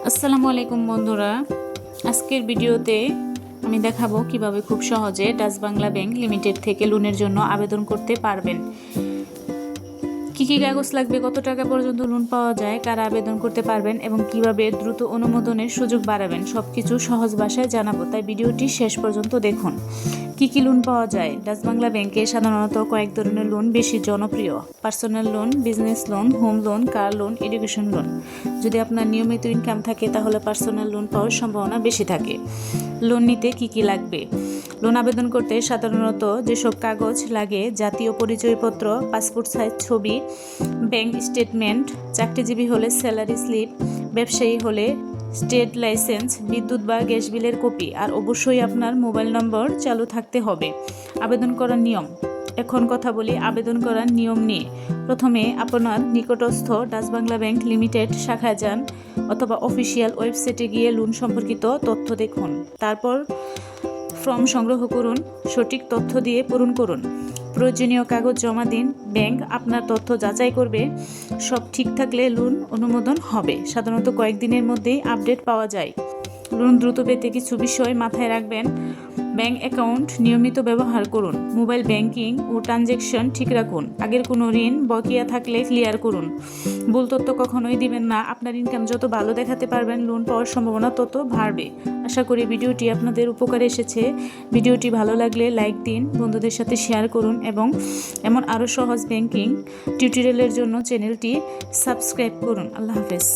আসসালামু আলাইকুম বন্ধুরা, আজকের ভিডিওতে আমি দেখাবো কিভাবে খুব সহজে ডাচ বাংলা ব্যাংক লিমিটেড থেকে লোনের জন্য আবেদন করতে পারবেন। কি কি কাগজ লাগবে, কত টাকা পর্যন্ত লোন পাওয়া যায়, কারা আবেদন করতে পারবেন এবং কিভাবে দ্রুত অনুমোদনের সুযোগ বাড়াবেন, সবকিছু সহজ ভাষায় জানাবো, তাই ভিডিওটি শেষ পর্যন্ত দেখুন। কি কি লোন পাওয়া যায়? ডাচ বাংলা ব্যাংকে সাধারণত কয়েক ধরনের লোন বেশি জনপ্রিয়: personal loan, business loan, home loan, car loan, education loan. যদি আপনার নিয়মিত ইনকাম থাকে তাহলে পার্সোনাল লোন পাওয়ার সম্ভাবনা বেশি থাকে। লোন নিতে কি কি লাগবে? লোন আবেদন করতে সাধারণত যেসব কাগজ লাগে: জাতীয় পরিচয়পত্র, পাসপোর্ট সাইজ ছবি, ব্যাংক স্টেটমেন্ট, চাকরিজীবী হলে স্যালারি স্লিপ, ব্যবসায়ী হলে স্টেট লাইসেন্স, বিদ্যুৎ বা গ্যাস বিলের কপি, আর অবশ্যই আপনার মোবাইল নম্বর চালু থাকতে হবে। আবেদন করার নিয়ম। এখন কথা বলি আবেদন করার নিয়ম নিয়ে। প্রথমে আপনার নিকটস্থ ডাচ বাংলা ব্যাংক লিমিটেড শাখায় যান অথবা অফিসিয়াল ওয়েবসাইটে গিয়ে লোন সম্পর্কিত তথ্য দেখুন। তারপর ফর্ম সংগ্রহ করুন, সঠিক তথ্য দিয়ে পূরণ করুন। প্রয়োজনীয় কাগজ জমা দিন, ব্যাংক আপনার তথ্য যাচাই করবে, সব ঠিক থাকলে লোন অনুমোদন হবে। সাধারণত কয়েকদিনের মধ্যেই আপডেট পাওয়া যায়। লোন দ্রুত পেতে কিছু বিষয় মাথায় রাখবেন: ব্যাংক অ্যাকাউন্ট নিয়মিত ব্যবহার করুন, মোবাইল ব্যাংকিং ও ট্রানজ্যাকশন ঠিক রাখুন, আগের কোনো ঋণ বকেয়া থাকলে ক্লিয়ার করুন, ভুল তথ্য কখনোই দিবেন না। আপনার ইনকাম যত ভালো দেখাতে পারবেন, লোন পাওয়ার সম্ভাবনা তত বাড়বে। আশা করি ভিডিওটি আপনাদের উপকারে এসেছে। ভিডিওটি ভালো লাগলে লাইক দিন, বন্ধুদের সাথে শেয়ার করুন এবং এমন আরও সহজ ব্যাংকিং টিউটোরিয়ালের জন্য চ্যানেলটি সাবস্ক্রাইব করুন। আল্লাহ হাফেজ।